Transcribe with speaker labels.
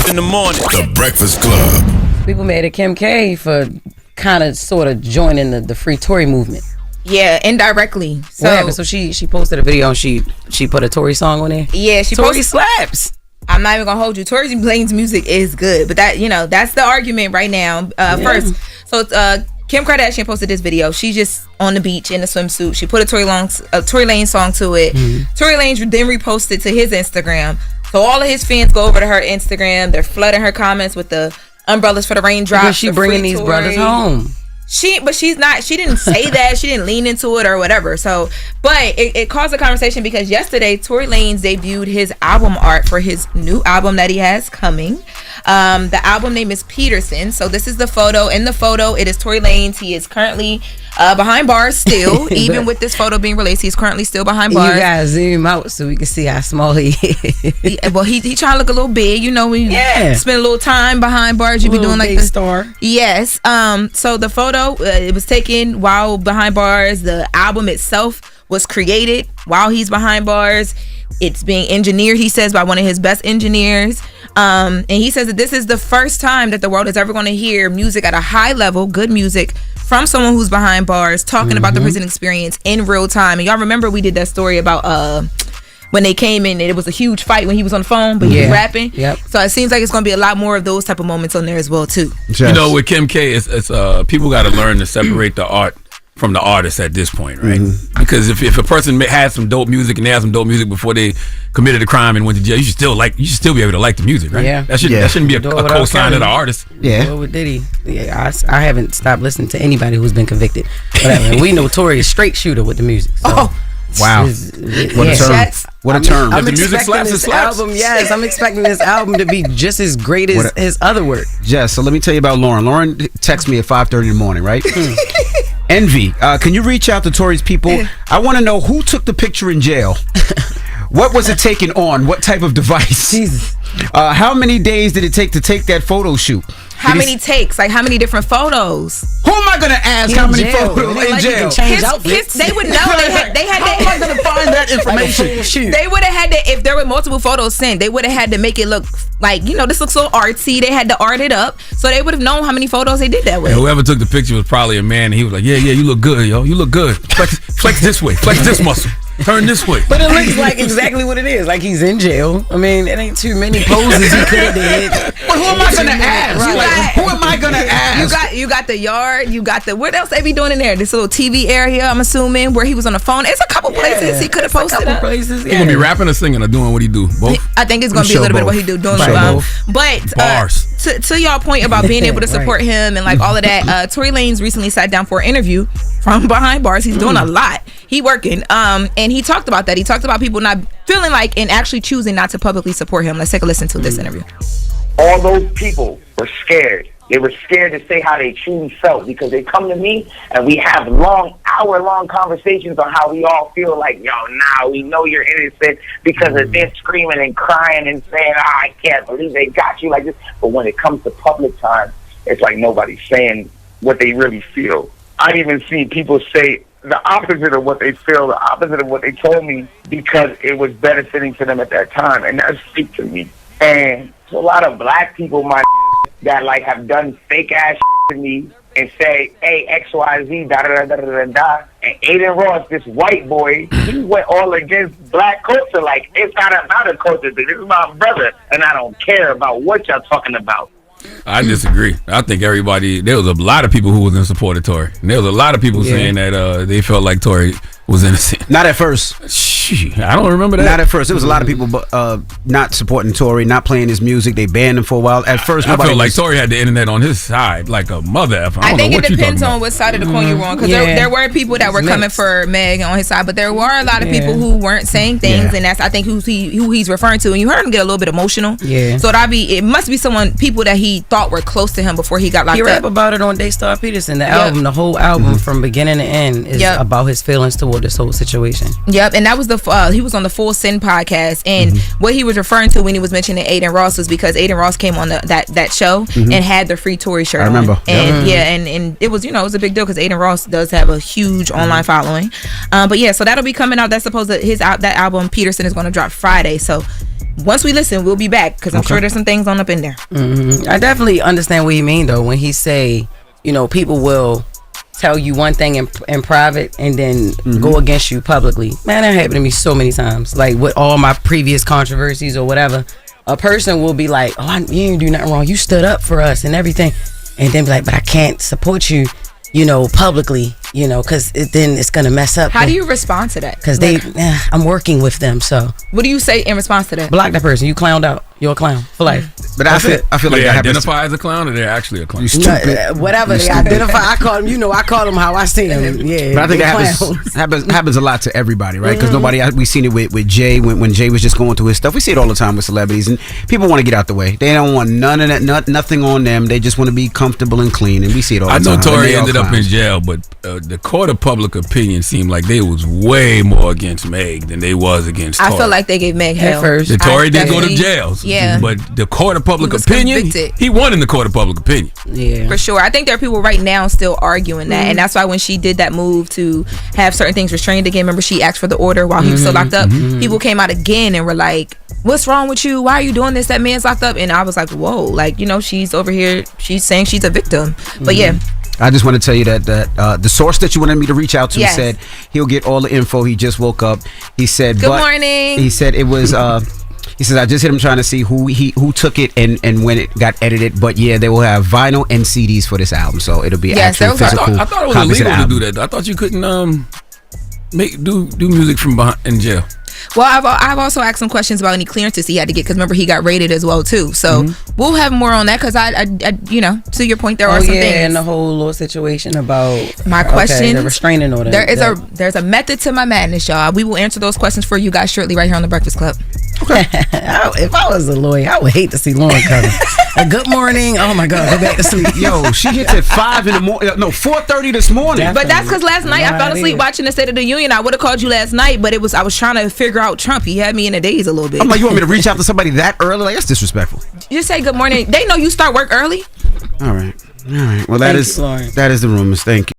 Speaker 1: in the morning.
Speaker 2: The Breakfast Club.
Speaker 3: People mad at Kim K for kind of sort of joining the free Tory movement.
Speaker 4: Yeah, indirectly. So
Speaker 3: what happened? So she posted a video and she put a Tory song on there.
Speaker 4: Yeah,
Speaker 3: Tory slaps.
Speaker 4: I'm not even gonna hold you. Tory Lanez music is good, but that's the argument right now. First, so Kim Kardashian posted this video. She's just on the beach in a swimsuit. She put a Tory Lanez song to it. Tory Lanez then reposted to his Instagram. So all of his fans go over to her Instagram. They're flooding her comments with the umbrellas for the raindrops.
Speaker 3: Because she bringing these brothers home.
Speaker 4: She didn't say that. She didn't lean into it or whatever. So, but it caused a conversation because yesterday Tory Lanez debuted his album art for his new album that he has coming. The album name is Peterson. So this is the photo. In the photo, it is Tory Lanez. He is currently behind bars still. Even with this photo being released, he's currently still behind bars.
Speaker 3: You guys zoom out so we can see how small he is.
Speaker 4: Well, he trying to look a little big. You know, when you spend a little time behind bars, you be doing like the
Speaker 3: star.
Speaker 4: Yes. So the photo, it was taken while behind bars. The album itself was created while he's behind bars. It's being engineered, he says, by one of his best engineers. And he says that this is the first time that the world is ever going to hear music at a high level, good music, from someone who's behind bars, talking about the prison experience in real time. And y'all remember we did that story about when they came in and it was a huge fight when he was on the phone, but he was rapping.
Speaker 3: Yep.
Speaker 4: So it seems like it's going to be a lot more of those type of moments on there as well, too.
Speaker 5: You know, with Kim K, it's people got to learn to separate the art from the artist at this point, right? Because if a person had some dope music and they had some dope music before they committed a crime and went to jail, you should still be able to like the music, right?
Speaker 3: Yeah.
Speaker 5: That shouldn't be a co-sign of the artist.
Speaker 3: Yeah. What with Diddy? Yeah, I haven't stopped listening to anybody who's been convicted. But we know Tory is straight shooter with the music. So.
Speaker 5: Wow.
Speaker 3: What a term.
Speaker 5: What a term.
Speaker 3: I'm
Speaker 5: If the music slaps, it
Speaker 3: this
Speaker 5: slaps.
Speaker 3: album, yes, I'm expecting this album to be just as great as his other work.
Speaker 6: Jess, so let me tell you about Lauren. Lauren texted me at 5:30 in the morning, right? Envy, can you reach out to Tory's people? I want to know who took the picture in jail. What was it taken on? What type of device?
Speaker 3: Jesus.
Speaker 6: How many days did it take to take that photo shoot?
Speaker 4: How many takes? Like how many different photos?
Speaker 6: Who am I going to ask how many photos in jail?
Speaker 4: They would know. They had.
Speaker 6: How am I going to find that information?
Speaker 4: They would have had to, if there were multiple photos sent, they would have had to make it look like, this looks so artsy. They had to art it up. So they would have known how many photos they did that with.
Speaker 5: And whoever took the picture was probably a man. And he was like, yeah, you look good, yo. You look good. Flex this way. Flex this muscle. Turn this way.
Speaker 3: But it looks like exactly what it is. Like he's in jail. I mean, it ain't too many poses he could have did.
Speaker 6: But who am I going to ask? Who am I going to ask?
Speaker 4: You got the yard. You got the, what else they be doing in there? This little TV area, I'm assuming, where he was on the phone. It's a couple places he could have posted.
Speaker 3: Places.
Speaker 5: He gonna be rapping or singing or doing what he do? Both.
Speaker 4: I think it's gonna be a little bit of what he do, doing both. But
Speaker 5: bars.
Speaker 4: To y'all point about being able to support him and like all of that, Tory Lanez recently sat down for an interview from behind bars. He's doing a lot. He working. And he talked about that. He talked about people not feeling like and actually choosing not to publicly support him. Let's take a listen to this interview.
Speaker 7: All those people were scared. They were scared to say how they truly felt because they come to me and we have hour-long conversations on how we all feel like, we know you're innocent because of this, screaming and crying and saying, I can't believe they got you like this. But when it comes to public time, it's like nobody's saying what they really feel. I even see people say the opposite of what they feel, the opposite of what they told me because it was benefiting to them at that time. And that speaks to me. And there's a lot of black people, that like have done fake ass to me and say, hey, XYZ, da da da da da da. And Aiden Ross, this white boy, he went all against black culture. Like, it's not about a culture thing. This is my brother, and I don't care about what y'all talking about.
Speaker 5: I disagree. I think there was a lot of people who was in support of Tory. And there was a lot of people saying that they felt like Tory was innocent.
Speaker 6: Not at first.
Speaker 5: I don't remember that.
Speaker 6: Not at first. There was a lot of people not supporting Tory, not playing his music. They banned him for a while. At first,
Speaker 5: I felt like Tory had the internet on his side, like a mother effer.
Speaker 4: I think it depends on what side of the coin you're on. Because there were people that were coming for Meg on his side, but there were a lot of people who weren't saying things, and that's, I think, who he's referring to. And you heard him get a little bit emotional. Yeah. So it must be people that he thought were close to him before he got locked up.
Speaker 3: He rap about it on Daystar Peterson. The album, the whole album from beginning to end is about his feelings toward this whole situation.
Speaker 4: Yep, and that was he was on the Full Sin podcast, and what he was referring to when he was mentioning Aiden Ross was because Aiden Ross came on that show and had the free Tory shirt.
Speaker 6: I remember.
Speaker 4: On. And and it was it was a big deal because Aiden Ross does have a huge online following. But so that'll be coming out. That's supposed to that album Peterson is going to drop Friday. So once we listen, we'll be back because I'm sure there's some things on up in there.
Speaker 3: I definitely understand what you mean though when he say, you know, people will tell you one thing in private and then go against you publicly. Man, that happened to me so many times. Like with all my previous controversies or whatever, a person will be like, "Oh, you didn't do nothing wrong. You stood up for us and everything," and then be like, "But I can't support you, you know, publicly, you know, because then it's gonna mess up."
Speaker 4: How do you respond to that?
Speaker 3: Because I'm working with them, so
Speaker 4: what do you say in response to that?
Speaker 3: block that person. You clowned out. You're a clown for life.
Speaker 6: But I feel like
Speaker 5: they
Speaker 6: that happens.
Speaker 5: identify as a clown, or they're actually a clown.
Speaker 6: You stupid.
Speaker 3: Whatever they identify, I call them. You know, I call them how I see them. Yeah,
Speaker 6: But I think
Speaker 3: they
Speaker 6: that happens a lot to everybody, right? Because we seen it with Jay when Jay was just going through his stuff. We see it all the time with celebrities, and people want to get out the way. They don't want none of that, nothing on them. They just want to be comfortable and clean, and we see it all the time.
Speaker 5: I know Tory ended up in jail, but the court of public opinion seemed like they was way more against Meg than they was against Tory.
Speaker 4: I feel like they gave Meg hell.
Speaker 3: first.
Speaker 5: The Tory did go to jail,
Speaker 4: yeah.
Speaker 5: but the court of public
Speaker 4: was
Speaker 5: opinion,
Speaker 4: convicted.
Speaker 5: he won in the court of public opinion.
Speaker 3: Yeah,
Speaker 4: For sure. I think there are people right now still arguing that. And that's why when she did that move to have certain things restrained again, remember she asked for the order while he was still locked up, people came out again and were like, "What's wrong with you? Why are you doing this? That man's locked up." And I was like, whoa, like, you know, she's over here, she's saying she's a victim. But yeah.
Speaker 6: I just want to tell you that the source that you wanted me to reach out to
Speaker 4: Yes.
Speaker 6: said he'll get all the info. He just woke up. He said,
Speaker 4: Good morning.
Speaker 6: He said it was. He says, I just hit him trying to see who took it and when it got edited. But yeah, they will have vinyl and CDs for this album, so it'll be actual physical.
Speaker 5: I thought it was
Speaker 6: copies of the
Speaker 5: illegal to
Speaker 6: album.
Speaker 5: do that. I thought you couldn't do music from behind in jail.
Speaker 4: Well, I've also asked some questions about any clearances he had to get because remember he got raided as well too. So we'll have more on that because I you know, to your point, there are some things.
Speaker 3: and the whole little situation about
Speaker 4: My question,
Speaker 3: the restraining order.
Speaker 4: There's a method to my madness, y'all. We will answer those questions for you guys shortly right here on the Breakfast Club.
Speaker 3: If I was a lawyer, I would hate to see Lauren coming. Good morning. Oh my God, go back to sleep.
Speaker 6: Yo, she hits at 5 in the morning. No, 4:30 this morning.
Speaker 4: But that's because last night I fell asleep watching the State of the Union. I would have called you last night, but I was trying to figure out Trump. He had me in a daze a little bit.
Speaker 6: I'm like, you want me to reach out to somebody that early? Like, that's disrespectful.
Speaker 4: Just say good morning. They know you start work early.
Speaker 6: All right. Well, that
Speaker 3: Thank
Speaker 6: is
Speaker 3: you, Lauren.
Speaker 6: the rumors. Thank you.